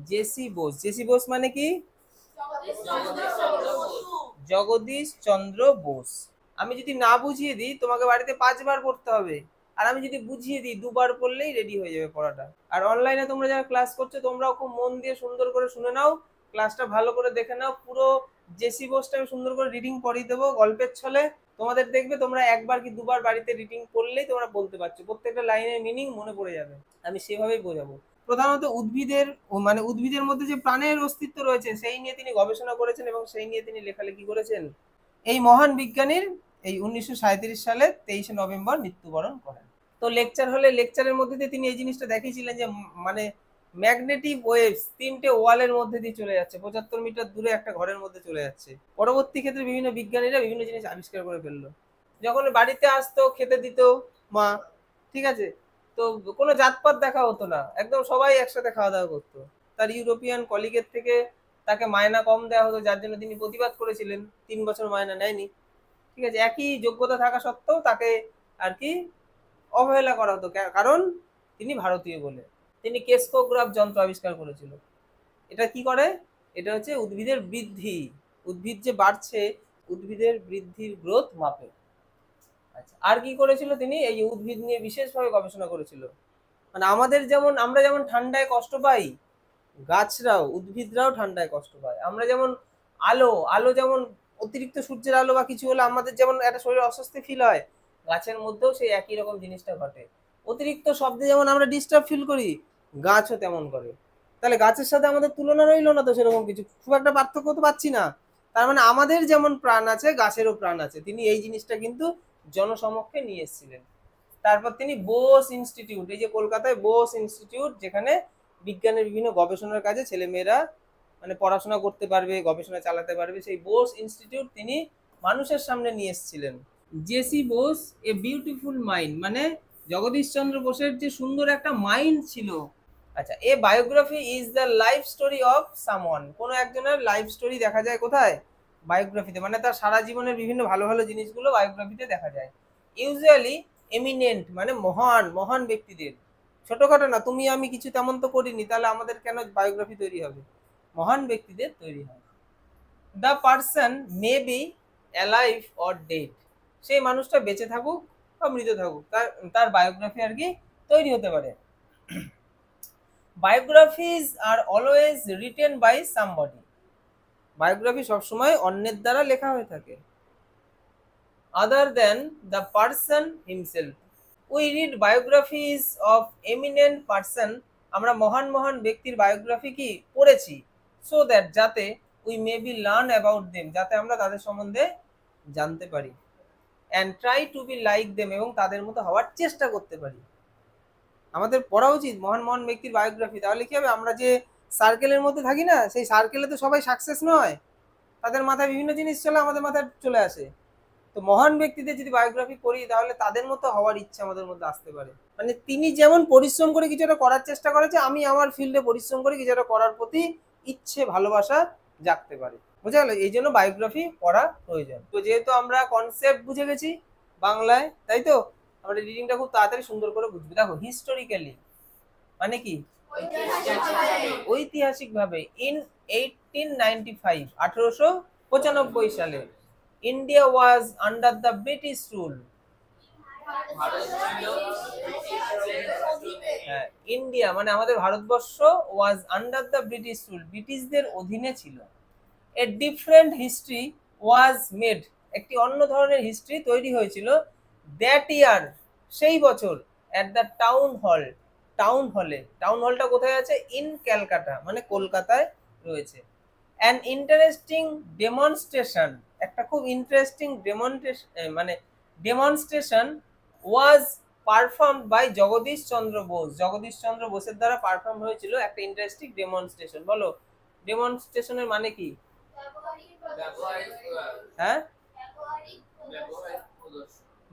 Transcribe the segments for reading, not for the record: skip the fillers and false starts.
JC Bose. JC Bose মানে কি? জগদীশ চন্দ্র বোস। আমি যদি না বুঝিয়ে দিই তোমাকে বাড়িতে 5 বার পড়তে হবে, আর আমি যদি বুঝিয়ে দিই 2 বার পড়লেই রেডি হয়ে যাবে পড়াটা। আর অনলাইনে তোমরা যারা ক্লাস করছো তোমরাও খুব মন দিয়ে সুন্দর করে শুনে নাও, ক্লাসটা ভালো করে দেখে নাও। পুরো জেসি বোসটা আমি সুন্দর করে রিডিং পড়িয়ে দেবো গল্পের ছলে। তোমাদের দেখবে তোমরা 1 বার কি 2 বার বাড়িতে রিডিং পড়লেই তোমরা বলতে পারছো, প্রত্যেকটা লাইনের মিনিং মনে পড়ে যাবে। আমি সেভাবেই বোঝাবো। প্রধানত উদ্ভিদের মানে উদ্ভিদের মধ্যে যে প্রাণের অস্তিত্ব রয়েছে সেই নিয়ে তিনি গবেষণা করেছেন এবং সেই নিয়ে তিনি লেখালেখি করেছেন। এই মহান বিজ্ঞানীর এই 1937 সালে 23শে নভেম্বর মৃত্যুবরণ করেন। তো লেকচার হলে লেকচারের মধ্যে দিয়ে তিনি এই জিনিসটা দেখিয়েছিলেন যে মানে ম্যাগনেটিক ওয়েভস 3টে ওয়ালের মধ্যে দিয়ে চলে যাচ্ছে, 75 মিটার দূরে একটা ঘরের মধ্যে চলে যাচ্ছে। পরবর্তী ক্ষেত্রে বিভিন্ন বিজ্ঞানীরা বিভিন্ন জিনিস আবিষ্কার করে ফেললো। যখন বাড়িতে আসতো খেতে দিত মা, ঠিক আছে, তো কোনো জাতপাত দেখা হতো না, একদম সবাই একসাথে খাওয়া দাওয়া করতো। তার ইউরোপিয়ান কলিগের থেকে তাকে মায়না কম দেওয়া হতো, যার জন্য তিনি প্রতিবাদ করেছিলেন, 3 বছর মায়না নেয়নি। ঠিক আছে, একই যোগ্যতা থাকা সত্ত্বেও তাকে আর কি অবহেলা করা হতো, কারণ তিনি ভারতীয় বলে। তিনি কেসকোগ্রাফ যন্ত্র আবিষ্কার করেছিল। এটা কি করে? এটা হচ্ছে উদ্ভিদের বৃদ্ধি, উদ্ভিদ যে বাড়ছে, উদ্ভিদের বৃদ্ধির গ্রোথ মাপে। আচ্ছা, আর কি করেছিল তিনি? এই উদ্ভিদ নিয়ে বিশেষভাবে গবেষণা করেছিল। মানে আমাদের যেমন, আমরা যেমন ঠান্ডায় কষ্ট পাই, গাছরাও উদ্ভিদরাও ঠান্ডায় কষ্ট পায়। আমরা যেমন আলো আলো যেমন অতিরিক্ত সূর্যের আলো বা কিছু হলে আমাদের যেমন একটা শরীরে অস্বস্তি ফিল হয়, গাছের মধ্যেও সেই একই রকম জিনিসটা ঘটে। অতিরিক্ত শব্দে যেমন আমরা ডিস্টার্ব ফিল করি, গাছও তেমন করে। তাহলে গাছের সাথে আমাদের তুলনা রইলো না তো সেরকম কিছু, খুব একটা পার্থক্য তো পাচ্ছি না। তার মানে আমাদের যেমন প্রাণ আছে গাছেরও প্রাণ আছে। তিনি এই জিনিসটা কিন্তু জনসমক্ষে নিয়ে এসেছিলেন। তারপর তিনি বোস ইনস্টিটিউট, এই যে কলকাতায় বোস ইনস্টিটিউট, যেখানে বিজ্ঞানের বিভিন্ন গবেষণার কাজে ছেলে মেয়েরা মানে পড়াশোনা করতে পারবে, গবেষণা চালাতে পারবে, সেই বোস ইনস্টিটিউট তিনি মানুষের সামনে নিয়ে এসেছিলেন। J C Bose a beautiful mind, মানে জগদীশ চন্দ্র বোসের যে সুন্দর একটা মাইন্ড ছিল। আচ্ছা, a biography is the life story of someone. কোনো একজনের লাইফ স্টোরি দেখা যায় কোথায়? বায়োগ্রাফিতে, মানে তার সারা জীবনের বিভিন্ন ভালো ভালো জিনিসগুলো বায়োগ্রাফিতে দেখা যায়। ইউজুয়ালি এমিনেন্ট, মানে মহান মহান ব্যক্তিদের। ছোটখাটো না, তুমি আমি কিছু তেমন তো করিনি, তাহলে আমাদের কেন বায়োগ্রাফি তৈরি হবে? মহান ব্যক্তিদের তৈরি হয়। The person may be alive or dead, সেই মানুষটা বেঁচে থাকুক বা মৃত থাকুক, তার তার বায়োগ্রাফি আর কি তৈরি হতে পারে। Biographies are always written by somebody, biography সবসময় অন্যের দ্বারা লেখা হয়ে থাকে, other than the person himself. We read biographies of eminent person, আমরা মহান মহান ব্যক্তির বায়োগ্রাফি কি পড়েছি, সো দ্যাট, যাতে we may be learn about them, যাতে আমরা তাদের সম্বন্ধে জানতে পারি, and try to be like them, এবং তাদের মতো হওয়ার চেষ্টা করতে পারি। আমাদের পড়া উচিত মহান মহান ব্যক্তির বায়োগ্রাফি। তাহলে কি হবে, আমরা যে সার্কেলের মধ্যে থাকি না, সেই সার্কেলে তো সবাই সাকসেস নয়, তাদের মাথায় বিভিন্ন জিনিস চলে, আমাদের মাথায় চলে আসে। তো মহান ব্যক্তিদের যদি বায়োগ্রাফি পড়ি তাহলে তাদের মতো হওয়ার ইচ্ছা আমাদের মধ্যে আসতে পারে। মানে তিনি যেমন পরিশ্রম করে কিছু একটা করার চেষ্টা করেছে, আমি আমার ফিল্ডে পরিশ্রম করে কিছু একটা করার প্রতি ইচ্ছে ভালোবাসা জাগতে পারে। বোঝা গেল? এই জন্য বায়োগ্রাফি পড়া প্রয়োজন। তো যেহেতু আমরা কনসেপ্ট বুঝে গেছি বাংলায়, তাই তো আমরা রিডিংটা খুব তাড়াতাড়ি সুন্দর করে বুঝবি। দেখো, হিস্টোরিক্যালি মানে কি? ঐতিহাসিক ভাবে, ইন 1895, 1895 সালে, India was under the British rule. হ্যাঁ, ইন্ডিয়া মানে আমাদের Bharatvarsha was under the British rule, ব্রিটিশদের অধীনে ছিল। A different history was made, একটি অন্য ধরনের হিস্ট্রি তৈরি হয়েছিল, দ্যাট ইয়ার, সেই বছর, at the town hall, town হলে, টাউন হলটা কোথায় আছে? ইন ক্যালকাটা, মানে কলকাতায় রয়েছে। অ্যান ইন্টারেস্টিং ডেমনস্ট্রেশন, একটা খুব ইন্টারেস্টিং ডেমনস্ট্রেশন, মানে demonstration was perform by Jagadish Chandra Bose, Jagadish Chandra বোসের দ্বারা পারফর্ম হয়েছিল একটা ইন্টারেস্টিং ডেমনস্ট্রেশন। বলো, ডেমনস্ট্রেশনের মানে কি? হ্যাঁ,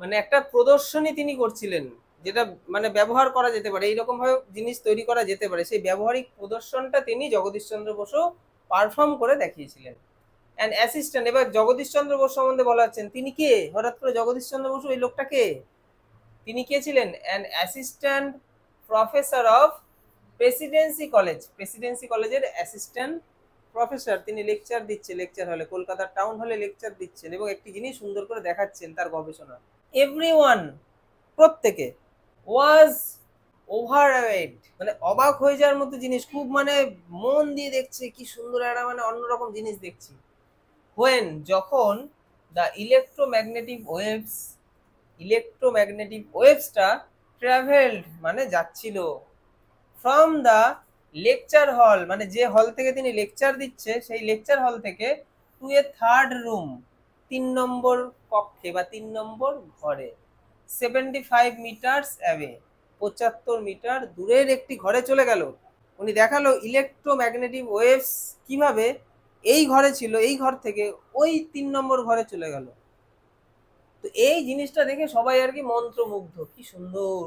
মানে একটা প্রদর্শনী তিনি করছিলেন, যেটা মানে ব্যবহার করা যেতে পারে, এইরকম ভাবে জিনিস তৈরি করা যেতে পারে, সেই ব্যবহারিক প্রদর্শনটা তিনি জগদীশ চন্দ্র বসু পারফর্ম করে দেখিয়েছিলেন। অ্যান্ড অ্যাসিস্ট্যান্ট, এবার জগদীশ চন্দ্র বসু সম্বন্ধে বলা হচ্ছেন, তিনি কে? হঠাৎ করে জগদীশ চন্দ্র বসু, এই লোকটা কে? তিনি কে ছিলেন? An assistant professor of Presidency কলেজের অ্যাসিস্ট্যান্ট প্রফেসর, তিনি লেকচার দিচ্ছে লেকচার হলে, কলকাতার টাউন হলে লেকচার দিচ্ছেন এবং একটি জিনিস সুন্দর করে দেখাচ্ছেন তার গবেষণা। এভরিওয়ান, প্রত্যেকে, ওয়াজ ওভারওয়েড, মানে অবাক হয়ে যাওয়ার মতো জিনিস, খুব মানে মন দিয়ে দেখছে, কি সুন্দর একটা মানে অন্যরকম জিনিস দেখছি। হোয়েন, যখন দ্য ইলেকট্রোম্যাগনেটিক ওয়েভসটা ট্রাভেলড মানে যাচ্ছিল, ফ্রম দ্য লেকচার হল, মানে যে হল থেকে তিনি লেকচার দিচ্ছে সেই লেকচার হল থেকে, টু এ থার্ড রুম, 3 নম্বর কক্ষে বা 3 নম্বর ঘরে, 75 মিটার্স অ্যাওয়ে, 75 মিটার দূরের একটি ঘরে চলে গেল। উনি দেখালো ইলেকট্রোম্যাগনেটিক ওয়েভস কিভাবে এই ঘরে ছিল, এই ঘর থেকে ওই 3 নম্বর ঘরে চলে গেল। তো এই জিনিসটা দেখে সবাই আর কি মন্ত্রমুগ্ধ, কি সুন্দর,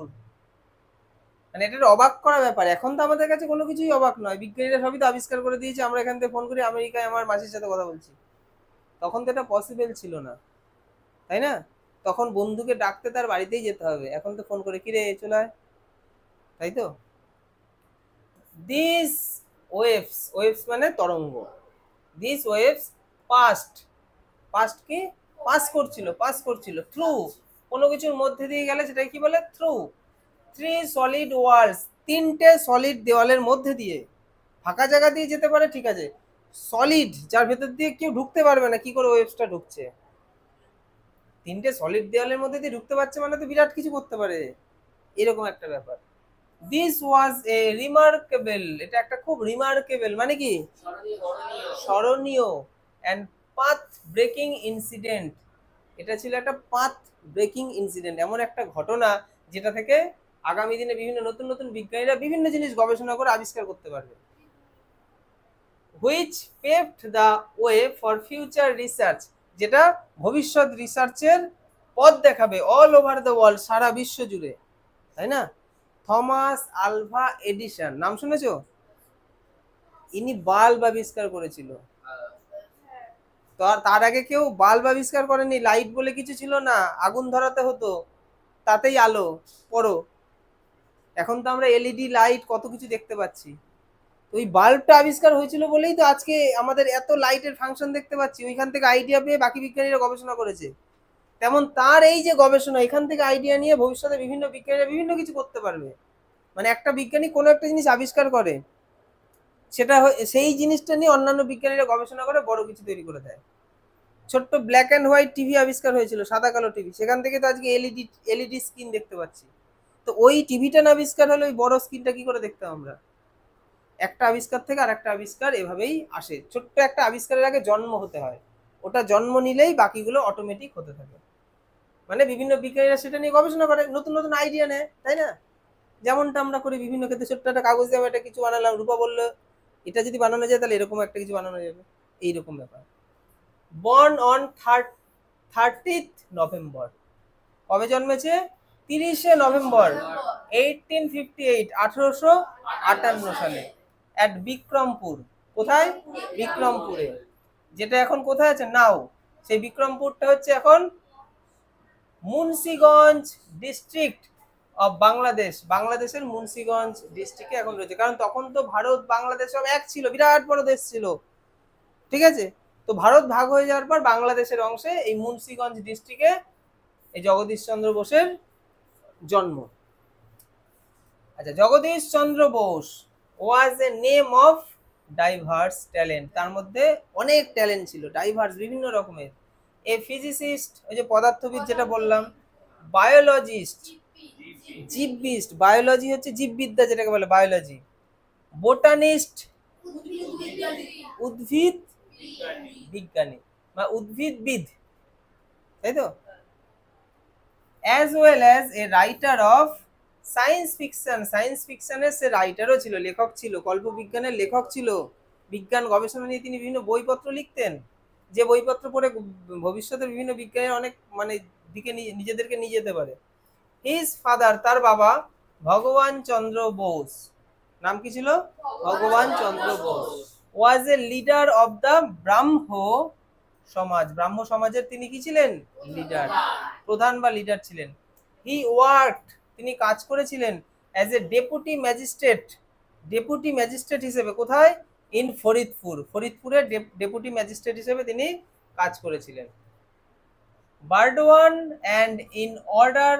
মানে এটা অবাক করা ব্যাপার। এখন তো আমাদের কাছে কোনো কিছুই অবাক নয়, বিজ্ঞানীরা সবই তো আবিষ্কার করে দিয়েছে, আমরা এখান থেকে ফোন করি আমেরিকায় আমার মাসির সাথে কথা বলছি। তখন তো এটা পসিবল ছিল না, তাই না? তখন বন্ধুকে ডাকতে তার বাড়িতেই যেতে হবে, এখন তো ফোন করে কিরে চলে আয়, তাই তো। দিস ওয়েভস মানে তরঙ্গ, দিস ওয়েভস পাস্ট কি পাস করছিল থ্রু, কোনো কিছুর মধ্যে দিয়ে গেলে সেটা কি বলে, থ্রু 3 সলিড ওয়ালস, 3টে সলিড দেওয়ালের মধ্যে দিয়ে। ফাঁকা জায়গা দিয়ে যেতে পারে ঠিক আছে, সলিড যার ভেতর দিয়ে কেউ ঢুকতে পারবে না, কি করে ওয়েভসটা ঢুকছে? 3টে সলিড দেওয়ালের মধ্যে দিয়ে ঢুকতে পারছে মানে তো বিরাট কিছু করতে পারে, এরকম একটা ব্যাপার। দিস ওয়াজ এ রিমার্কেবল, এটা একটা খুব রিমার্কেবল মানে কি স্মরণীয়, অ্যান্ড পাথ ব্রেকিং ইনসিডেন্ট, এটা ছিল একটা পাথ ব্রেকিং ইনসিডেন্ট, এমন একটা ঘটনা যেটা থেকে আগামী দিনে বিভিন্ন নতুন নতুন বিজ্ঞানীরা বিভিন্ন জিনিস গবেষণা করে আবিষ্কার করতে পারবে। Which paved the way for future research, যেটা ভবিষ্যৎ রিসার্চের পথ দেখাবে অল ওভার দ্য ওয়ার্ল্ড, সারা বিশ্ব জুড়ে, তাই না? থমাস আলভা এডিসন, নাম শুনেছো? ইনি বাল্ব আবিষ্কার করেছিল। তার আগে কেউ বাল্ব আবিষ্কার করেনি, লাইট বলে কিছু ছিল না, আগুন ধরাতে হতো তাতেই আলো পড়ো। এখন তো আমরা এলইডি লাইট কত কিছু দেখতে পাচ্ছি। ওই বাল্বটা আবিষ্কার হয়েছিল বলেই তো আজকে আমাদের এত লাইটের ফাংশন দেখতে পাচ্ছি, ওইখান থেকে আইডিয়া পেয়ে বাকি বিজ্ঞানীরা গবেষণা করেছে। তেমন তার এই যে গবেষণা, এখান থেকে আইডিয়া নিয়ে ভবিষ্যতে বিভিন্ন বিজ্ঞানীরা বিভিন্ন কিছু করতে পারবে। মানে একটা বিজ্ঞানী কোনো একটা জিনিস আবিষ্কার করে, সেটা সেই জিনিসটা নিয়ে অন্যান্য বিজ্ঞানীরা গবেষণা করে বড় কিছু তৈরি করে দেয়। ছোট্ট ব্ল্যাক অ্যান্ড হোয়াইট টিভি আবিষ্কার হয়েছিল, সাদা কালো টিভি, সেখান থেকে তো আজকে এলইডি স্ক্রিন দেখতে পাচ্ছি। তো ওই টিভিটা না আবিষ্কার হলে ওই বড় স্ক্রিনটা কি করে দেখতাম আমরা? একটা আবিষ্কার থেকে আর একটা আবিষ্কার এভাবেই আসে, ছোট্ট একটা আবিষ্কারের আগে জন্ম হতে হয়, ওটা জন্ম নিলেই বাকিগুলো অটোমেটিক হতে থাকে। মানে বিভিন্ন বিজ্ঞানীরা সেটা নিয়ে গবেষণা করে, নতুন নতুন আইডিয়া নেয়, তাই না? যেমনটা আমরা করি বিভিন্ন ক্ষেত্রে, ছোট্ট একটা কাগজ দিয়ে একটা কিছু বানালাম, রূপা বললো এটা যদি বানানো যায় তাহলে এরকম একটা কিছু বানানো যাবে, এইরকম ব্যাপার। বর্ন অন 30th নভেম্বর, কবে জন্মেছে? 30শে নভেম্বর 1858, 1858 সালে, অ্যাট বিক্রমপুর। কোথায়? বিক্রমপুরে, যেটা এখন কোথায় আছে নাও, সেই বিক্রমপুরটা হচ্ছে এখন মুন্সিগঞ্জ ডিস্ট্রিক্ট অফ বাংলাদেশ, বাংলাদেশের মুন্সিগঞ্জ ডিস্ট্রিক্টে এখন রয়েছে। কারণ তখন তো ভারত বাংলাদেশ সব এক ছিল, বিরাট বড় দেশ ছিল, ঠিক আছে? তো ভারত ভাগ হয়ে যাওয়ার পর বাংলাদেশের অংশে এই মুন্সিগঞ্জ ডিস্ট্রিক্টে এই জগদীশ চন্দ্র বোসের জন্ম। আচ্ছা, Jagadish Chandra Bose was a name of diverse talent, তার মধ্যে অনেক ট্যালেন্ট ছিল, ডাইভার্স বিভিন্ন রকমের। এ ফিজিসিস্ট, ওই যে পদার্থবিদ যেটা বললাম, বায়োলজিস্ট জীববিদ, বায়োলজি হচ্ছে জীববিদ্যা যেটাকে বলে বায়োলজি, বোটানিস্ট উদ্ভিদ বিজ্ঞানী বা উদ্ভিদবিদ, তাই তো, as well as a writer of science fiction, science ফিকশনের সে রাইটারও ছিল, লেখক ছিল, কল্পবিজ্ঞানের লেখক ছিল, বিজ্ঞান গবেষণা নিয়ে তিনি বিভিন্ন বইপত্র লিখতেন, যে বইপত্র পড়ে ভবিষ্যতের বিভিন্ন বিজ্ঞানের অনেক মানে দিকে নিজেদেরকে নিয়ে যেতে পারে। হিজ ফাদার, তার বাবা ভগবান চন্দ্র বোস, নাম কি ছিল? ভগবান চন্দ্র Bose, was a leader of the ব্রাহ্ম সমাজ, ব্রাহ্ম সমাজের তিনি কি ছিলেন? লিডার, প্রধান বা লিডার ছিলেন। হি ওয়ার্কড, তিনি কাজ করেছিলেন as a deputy magistrate, deputy magistrate হিসেবে কোথায়? ইন ফরিদপুর, ফরিদপুরে ডেপুটি ম্যাজিস্ট্রেট হিসেবে তিনি কাজ করেছিলেন। Burdwan and in order,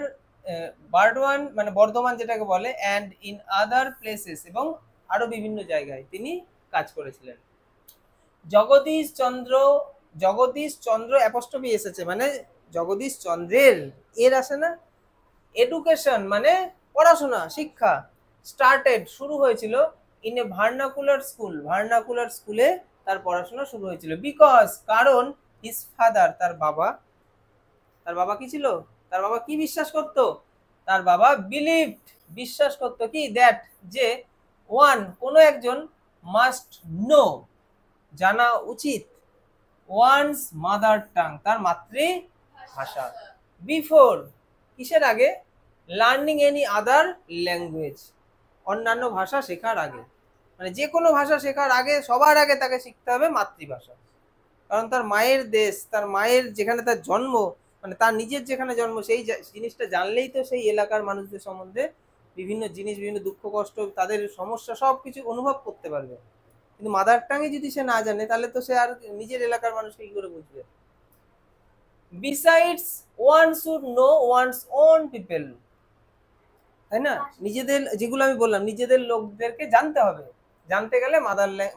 Burdwan মানে বর্ধমান যেটাকে বলে, অ্যান্ড ইন আদার প্লেসেস, এবং আরো বিভিন্ন জায়গায় তিনি কাজ করেছিলেন। জগদীশ চন্দ্র, জগদীশ চন্দ্র অ্যাপস্ট্রফি এসেছে মানে জগদীশ চন্দ্রের এর আসে না, এডুকেশন মানে পড়াশোনা শিক্ষা, স্টার্টেড শুরু হয়েছিল in a vernacular school, vernacular স্কুলে তার পড়াশোনা শুরু হয়েছিল। বিকজ কারণ হিজ ফাদার তার বাবা, তার বাবা কি ছিল? তার বাবা কি বিশ্বাস করত? তার বাবা বিলিভড বিশ্বাস করত কি, দ্যাট যে ওয়ান কোনো একজন মাস্ট নো জানা উচিত ওয়ান্স মাদার টাং তার মাতৃভাষা, বিফোর কিসের আগে? লার্নিং এনি আদার ল্যাঙ্গুয়েজ, অন্যান্য ভাষা শেখার আগে, মানে যে কোনো ভাষা শেখার আগে সবার আগে তাকে শিখতে হবে মাতৃভাষা। কারণ তার মায়ের দেশ, তার মায়ের যেখানে তার জন্ম, মানে তার নিজের যেখানে জন্ম, সেই জিনিসটা জানলেই তো সেই এলাকার মানুষদের সম্বন্ধে বিভিন্ন জিনিস, বিভিন্ন দুঃখ কষ্ট, তাদের সমস্যা সব কিছু অনুভব করতে পারবে। কিন্তু মাদার টাঙে যদি সে না জানে তাহলে তো সে আর নিজের এলাকার মানুষকে কি করে বুঝবে? Besides one should know one's own people, তাই না? নিজেদের, যেগুলো আমি বললাম, নিজেদের লোকদেরকে জানতে হবে, জানতে গেলে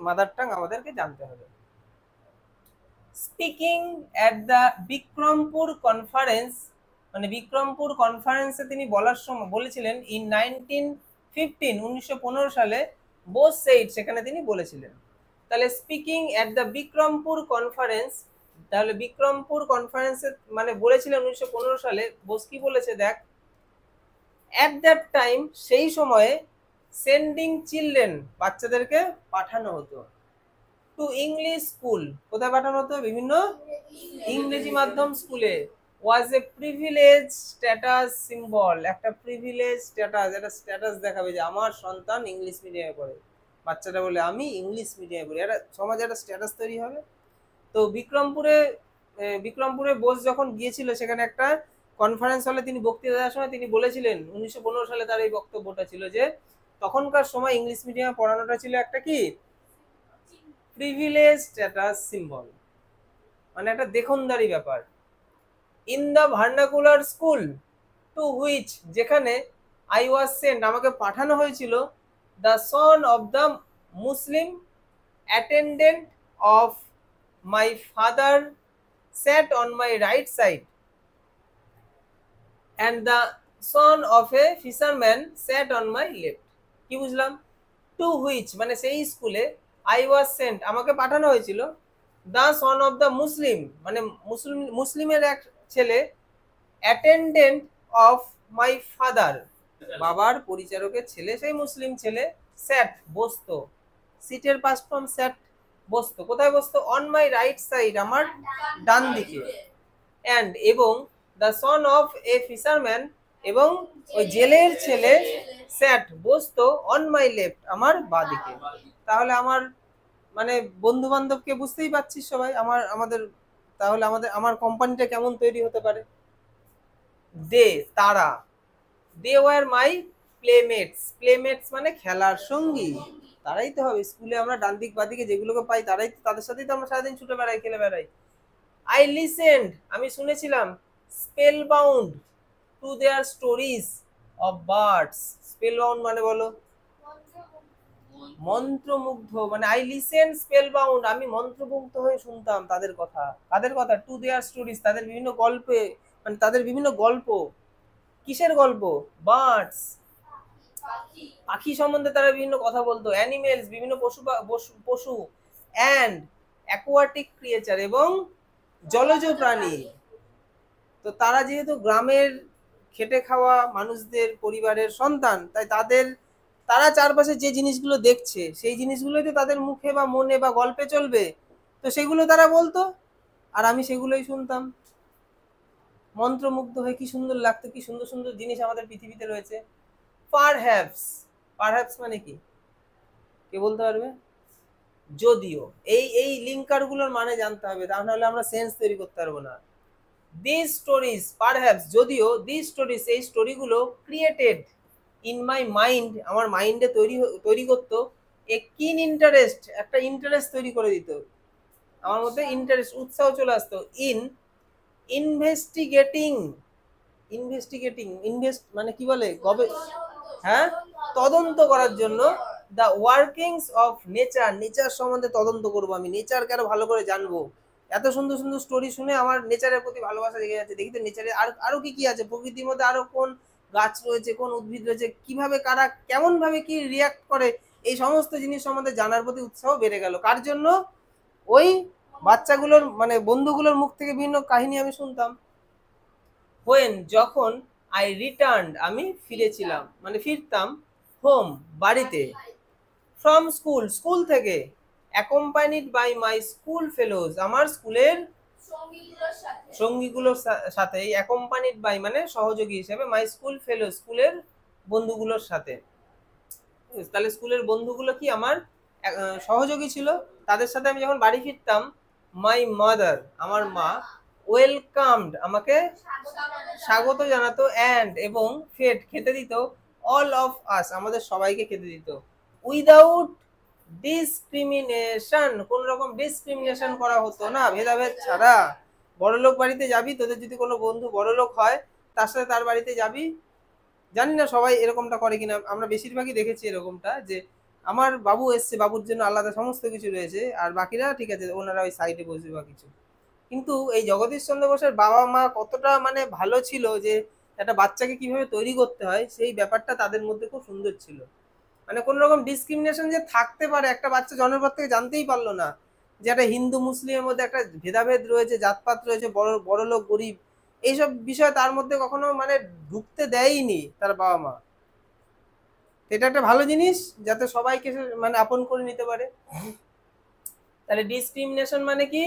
মাদার টাং আমাদেরকে জানতে হবে। Speaking at the Bikrampur conference, মানে বিক্রমপুর কনফারেন্সে তিনি বলার সময় বলেছিলেন ইন 1915 সালে, বোস সেইড সেখানে তিনি বলেছিলেন। তাহলে speaking at the Bikrampur conference, তাহলে বিক্রমপুর কনফারেন্সে মানে বলেছিলেন 1915 সালে, বোস কি বলেছে দেখ, অ্যাট দ্যাট টাইম সেই সময়ে, সেন্ডিং চিলড্রেন বাচ্চাদেরকে পাঠানো হতো, টু ইংলিশ স্কুল, কোথায় পাঠানো হতো? বিভিন্ন ইংরেজি মাধ্যম স্কুলে, ওয়াজ এ প্রিভিলেজ স্ট্যাটাস সিম্বল, একটা প্রিভিলেজ স্ট্যাটাস, একটা স্ট্যাটাস দেখাবে যে আমার সন্তান ইংলিশ মিডিয়ামে পড়ে, বাচ্চাটা বলে আমি ইংলিশ মিডিয়ামে পড়ি, একটা সমাজে একটা স্ট্যাটাস তৈরি হবে। তো বিক্রমপুরে বোস যখন গিয়েছিল সেখানে একটা কনফারেন্স হলে তিনি বক্তৃতা দেওয়ার সময় তিনি বলেছিলেন, 1915 সালে তার এই বক্তব্যটা ছিল যে তখনকার সময় ইংলিশ মিডিয়ামে পড়ানোটা ছিল একটা কি, প্রিভিলেজ স্ট্যাটাস সিম্বল, মানে একটা দেখনদারি ব্যাপার। In the vernacular school to which, যেখানে আই ওয়াজ সেন্ট আমাকে পাঠানো হয়েছিল, the son of the Muslim attendant of my father sat on my right side and the son of a fisherman sat on my left, কি বুঝলাম? Two which মানে সেই স্কুলে, I was sent আমাকে পাঠানো হয়েছিল, দ্য সন অফ দ্য মুসলিম মানে মুসলিমের এক ছেলে, অ্যাটেন্ডেন্ট অফ মাই ফাদার বাবার পরিচারকের ছেলে, সেই মুসলিম ছেলে, স্যাট বসতো, সিটের পাস্ট ফর্ম স্যাট, বসতো, কোথায় বসতো? অন মাই রাইট সাইড আমার ডান দিকে, অ্যান্ড এবং the son of A fisherman এবং ওই জেলের ছেলে, স্যাট বসতো অন মাই লেফট আমার বাঁ দিকে। তাহলে আমার মানে বন্ধু বান্ধবকে বুঝতেই পারছিস সবাই, আমাদের তাহলে আমার কোম্পানিটা কেমন তৈরি হতে পারে? দে তারা, দে ওয়ার মাই প্লেমেটস, প্লেমেটস মানে খেলার সঙ্গী, তারাই তো হবে স্কুলে আমরা ডান দিক বাদিকে যেগুলোকে পাই তারাই, তাদের সাথেই তো আমরা সারাদিন ছুটে বেড়াই, খেলে বেড়াই। আই লিসেন্ড আমি শুনেছিলাম, spell bound to their stories of birds, spell bound মানে বলো, মন্ত্রমুগ্ধ, মানে আই লিসেন স্পেল বাউন্ড আমি মন্ত্রমুগ্ধ হয়ে শুনতাম তাদের কথা, কাদের কথা? টু দেয়ার স্টোরিজ তাদের বিভিন্ন গল্পে, মানে তাদের বিভিন্ন গল্প, কিসের গল্প? বার্ডস পাখি সম্বন্ধে তারা বিভিন্ন কথা বলতো, অ্যানিমেলস বিভিন্ন পশু, অ্যান্ড অ্যাকোয়াটিক ক্রিয়েচার এবং জলজ প্রাণী। তো তারা যেহেতু গ্রামের খেটে খাওয়া মানুষদের পরিবারের সন্তান, তাই তারা চারপাশে যে জিনিসগুলো দেখছে সেই জিনিসগুলোই তো তাদের মুখে বা মনে বা গল্পে চলবে, তো সেগুলো তারা বলতো আর আমি সেগুলোই শুনতাম, মন্ত্রমুগ্ধ হয়ে কি সুন্দর লাগতো, কি সুন্দর সুন্দর জিনিস আমাদের পৃথিবীতে রয়েছে। পারহ্যাপস, পারহ্যাপস মানে কি কে বলতে পারবে? যদিও, এই লিঙ্কার গুলোর মানে জানতে হবে, তা নাহলে আমরা সেন্স তৈরি করতে পারবো না। দিস স্টোরিজ পারহ্যাপস যদিও, দিস স্টোরিজ এই স্টোরিগুলো ক্রিয়েটেড ইন মাই মাইন্ড, আমার মাইন্ডে তৈরি করতো এ কিন ইন্টারেস্ট, একটা ইন্টারেস্ট তৈরি করে দিত, আমার মধ্যে ইন্টারেস্ট উৎসাহ চলে আসতো। ইন ইনভেস্টিগেটিং, ইনভেস্ট মানে কি বলে, হ্যাঁ, তদন্ত করার জন্য, the workings of nature, nature সম্বন্ধে তদন্ত করবো আমি, নেচারকে আরো ভালো করে জানবো। এত সুন্দর সুন্দর স্টোরি শুনে আমার নেচারের প্রতি ভালোবাসা জেগে যাচ্ছে। দেখি তো নেচারে আর আরো কি কি আছে, প্রকৃতির মধ্যে আরো কোন গাছ রয়েছে, কোন উদ্ভিদ রয়েছে, কিভাবে কারা কেমন ভাবে কি রিয়াক্ট করে, এই সমস্ত জিনিস সম্বন্ধে জানার প্রতি উৎসাহ বেড়ে গেল। কার জন্য? ওই বাচ্চাগুলোর মানে বন্ধুগুলোর মুখ থেকে বিভিন্ন কাহিনী আমি শুনতাম। হোয়েন, যখন আই রিটার্ন, আমি ফিরেছিলাম মানে ফিরতাম, হোম, বাড়িতে, ফ্রম স্কুল, স্কুল থেকে, অ্যাকম্পানিড বাই মাই স্কুল ফেলোজ, আমার স্কুলের সঙ্গীগুলোর সাথে, অ্যাকম্পানিড বাই মানে সহযোগী হিসেবে, মাই স্কুল ফেলো, স্কুলের বন্ধুগুলোর সাথে। তাহলে স্কুলের বন্ধুগুলো কি আমার সহযোগী ছিল, তাদের সাথে আমি যখন বাড়ি ফিরতাম, মাই মাদার, আমার মা, ওয়েলকামড, আমাকে স্বাগত জানাতো, অ্যান্ড এবং ফেড, খেতে দিত, অল অফ আস, আমাদের সবাইকে খেতে দিত, উইদাউট ডিসক্রিমিনেশন, কোন রকম ডিসক্রিমিনেশন করা হতো না, ভেদাভেদ ছাড়া। বড়লোক বাড়িতে যাবি, তোদের যদি কোনো বন্ধু বড়লোক হয়, তার সাথে তার বাড়িতে যাবি, জানি না সবাই এরকমটা করে কিনা, আমরা বেশিরভাগই দেখেছি এরকমটা, যে আমার বাবু এসছে, বাবুর জন্য আলাদা সমস্ত কিছু রয়েছে, আর বাকিরা ঠিক আছে ওনারা ওই সাইডে বসবে বা কিছু। কিন্তু এই জগদীশ চন্দ্র বোসের বাবা মা কতটা মানে ভালো ছিল, যে একটা বাচ্চাকে কিভাবে তৈরি করতে হয় সেই ব্যাপারটা তাদের মধ্যে খুব সুন্দর ছিল। মানে কোন রকম ডিসক্রিমিনেশন যে থাকতে পারে, একটা বাচ্চা জন্মের পর থেকে জানতেই পারলো না যে একটা হিন্দু মুসলিমের মধ্যে একটা ভেদাভেদ রয়েছে, জাতপাত রয়েছে, বড় লোক গরিব, এইসব বিষয় তার মধ্যে কখনো মানে ঢুকতে দেয়নি তার বাবা মা। এটা একটা ভালো জিনিস, যাতে সবাইকে মানে আপন করে নিতে পারে। তাহলে ডিসক্রিমিনেশন মানে কি?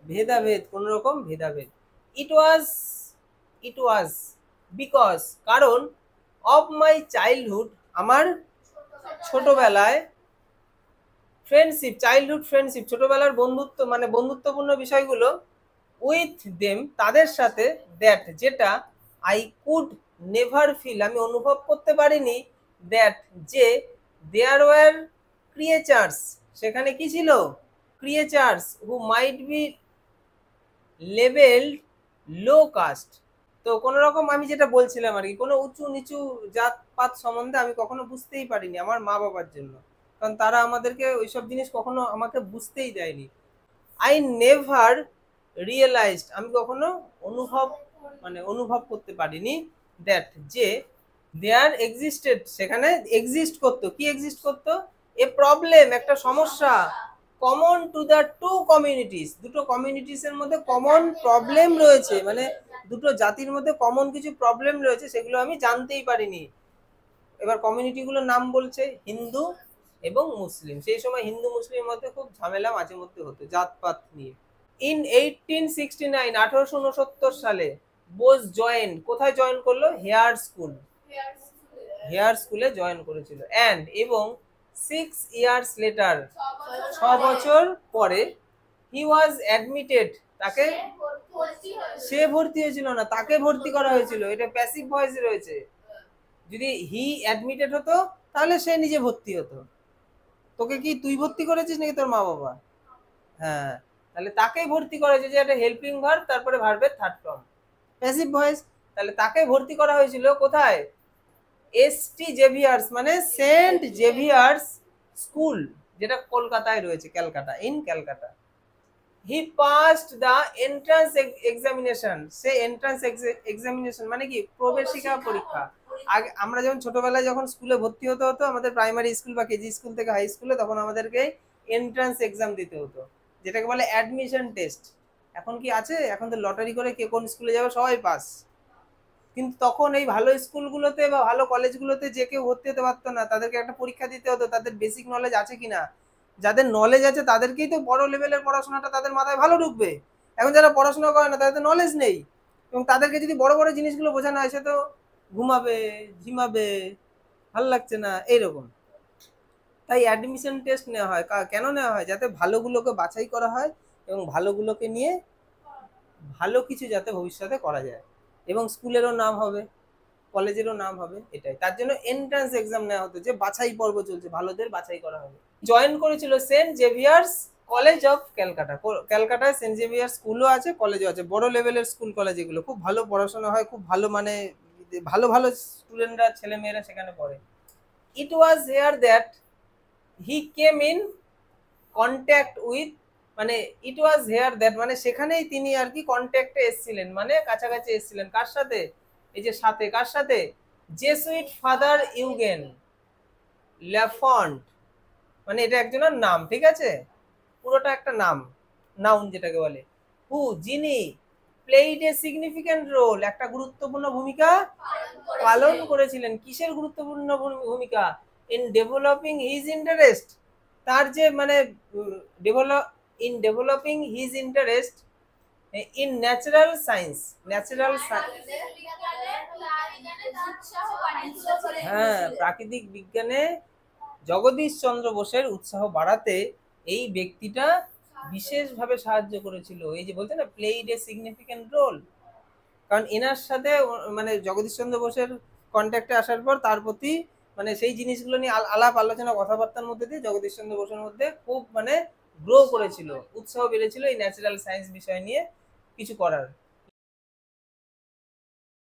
ভেদাভেদ, কোন রকম ভেদাভেদ। ইট ওয়াজ, ইট ওয়াজ বিকজ, কারণ, অফ মাই চাইল্ডহুড, আমার ছোটবেলায়, ফ্রেন্ডশিপ, চাইল্ডহুড ফ্রেন্ডশিপ, ছোটবেলার বন্ধুত্ব মানে বন্ধুত্বপূর্ণ বিষয়গুলো, উইথ দেম, তাদের সাথে, দ্যাট, যেটা, আই কুড নেভার ফিল, আমি অনুভব করতে পারিনি, দ্যাট, যে, দেয়ার ওয়ার ক্রিয়েচার্স, সেখানে কি ছিল, creatures, who might be labelled low caste. তো কোন রকম আমি যেটা বলছিলাম আর কি, কোনো উঁচু নিচু জাতপাত সম্বন্ধে আমি কখনো বুঝতেই পারিনি আমার মা বাবার জন্য, কারণ তারা আমাদেরকে ওইসব জিনিস কখনো আমাকে বুঝতেই দেয়নি। আই নেভার রিয়েলাইজড, আমি কখনো অনুভব করতে পারিনি, দ্যাট, যে, দেয়ার এক্সিস্টেড, সেখানে এক্সিস্ট করতো, কি এক্সিস্ট করতো, এ প্রবলেম, একটা সমস্যা, common to the two communities, দুটো কমিউনিটিস এর মধ্যে কমন প্রবলেম রয়েছে, মানে দুটো জাতির মধ্যে কমন কিছু প্রবলেম রয়েছে, সেগুলো আমি জানতেই পারিনি। এবার কমিউনিটি গুলোর নাম বলছে হিন্দু এবং মুসলিম, সেই সময় হিন্দু মুসলিমের মধ্যে খুব ঝামেলা মাঝে মধ্যে হতো জাতপাত নিয়ে। ইন 1869, 1869 সালে, বোস জয়েন, কোথায় জয়েন করলো, হেয়ার স্কুল, হেয়ার স্কুলে জয়েন করেছিল, অ্যান্ড এবং 6 years লেটার, 6 বছর পরে, হি ওয়াজ অ্যাডমিটেড, তাকে, সে ভর্তি হয়েছিল না, তাকে ভর্তি করা হয়েছিল, এটা প্যাসিভ ভয়েসে রয়েছে। যদি হি অ্যাডমিটেড হতো তাহলে সে নিজে ভর্তি হতো। তোকে কি তুই ভর্তি করেছিস নাকি তোর মা বাবা? হ্যাঁ, তাহলে তাকেই ভর্তি করা হয়েছে, যে একটা হেল্পিং ভার্ব, তারপরে ভার্বের থার্ড ফর্ম, প্যাসিভ ভয়েস। তাহলে তাকে ভর্তি করা হয়েছিল কোথায়, এসটি জেভিয়ার্স মানে সেন্ট জেভিয়ার্স স্কুল, যেটা কলকাতায় রয়েছে, Calcutta, in Calcutta. He passed the entrance examination, say entrance examination মানে কি, প্রবেশিকা পরীক্ষা। আগে আমরা যখন ছোটবেলায় যখন স্কুলে ভর্তি হতে হতো, আমাদের প্রাইমারি স্কুল বা কেজি স্কুল থেকে হাই স্কুলে, তখন আমাদেরকে এন্ট্রান্স এক্সাম দিতে হতো, যেটাকে বলে অ্যাডমিশন টেস্ট। এখন কি আছে? এখন তো লটারি করে কে কোন স্কুলে যাবে সবাই পাস। কিন্তু তখন এই ভালো স্কুলগুলোতে বা ভালো কলেজগুলোতে যে কেউ ভর্তি হতে পারতো না, তাদেরকে একটা পরীক্ষা দিতে হতো, তাদের বেসিক নলেজ আছে কিনা। যাদের নলেজ আছে তাদেরকেই তো বড় লেভেলের পড়াশোনাটা তাদের মাথায় ভালো ঢুকবে। এখন যারা পড়াশোনা করে না, তাদের নলেজ নেই, এবং তাদেরকে যদি বড় বড় জিনিসগুলো বোঝানো হয়, সে তো ঘুমাবে, ঝিমাবে, ভালো লাগছে না, এইরকম। তাই অ্যাডমিশন টেস্ট নেওয়া হয়। কেন নেওয়া হয়? যাতে ভালোগুলোকে বাছাই করা হয়, এবং ভালোগুলোকে নিয়ে ভালো কিছু যাতে ভবিষ্যতে করা যায়, এবং স্কুলেরও নাম হবে। কলেজেরও নাম হবে, এটাই। তার জন্য এন্ট্রান্স এক্সাম নেওয়া হতো, যে বাছাই পর্ব চলছে, ভালোদের বাছাই করা হবে। জয়েন করেছিল saint Xavier's college of Calcutta. ক্যালকাটায় সেন্ট জেভিয়ার স্কুলও আছে, কলেজও আছে, বড় লেভেলের স্কুল কলেজ এগুলো, খুব ভালো পড়াশোনা হয়, খুব ভালো মানে ভালো ভালো স্টুডেন্টরা, ছেলে মেয়েরা সেখানে পড়ে। It was here that he came in contact with, মানে ইট ওয়াজ হেয়ার দ্যাট মানে সেখানেই তিনি আর কি কন্ট্যাক্টে এসেছিলেন, মানে কাছাকাছি এসেছিলেন, কার সাথে, এই যে সাথে, কার সাথে, জেসুইট ফাদার ইউগেন ল্যাফন্ট, মানে এটা একজনের নাম, ঠিক আছে, পুরোটা একটা নাম, নাউন যেটাকে বলে। হু, যিনি, প্লেইড এ সিগনিফিক্যান্ট রোল, একটা গুরুত্বপূর্ণ ভূমিকা পালন করেছিলেন। কিসের গুরুত্বপূর্ণ ভূমিকা? ইন ডেভেলপিং হিজ ইন্টারেস্ট, তার যে মানে developing his interest in natural science, natural, হ্যাঁ, প্রাকৃতিক বিজ্ঞানে জগদীশ চন্দ্র বোসের উৎসাহ বাড়াতে এই ব্যক্তিটা বিশেষভাবে সাহায্য করেছিল। এই যে বলছে না, প্লেইড এ সিগনিফিক্যান্ট রোল, কারণ এনার সাথে মানে জগদীশ চন্দ্র বোসের কন্ট্যাক্টে আসার পর তার প্রতি মানে সেই জিনিসগুলো নিয়ে আলাপ আলোচনা কথাবার্তার মধ্যে দিয়ে জগদীশ চন্দ্র বসুর মধ্যে খুব মানে গ্রো করেছিল, উৎসাহ বেড়েছিল এই ন্যাচারাল সায়েন্স বিষয় নিয়ে কিছু করার।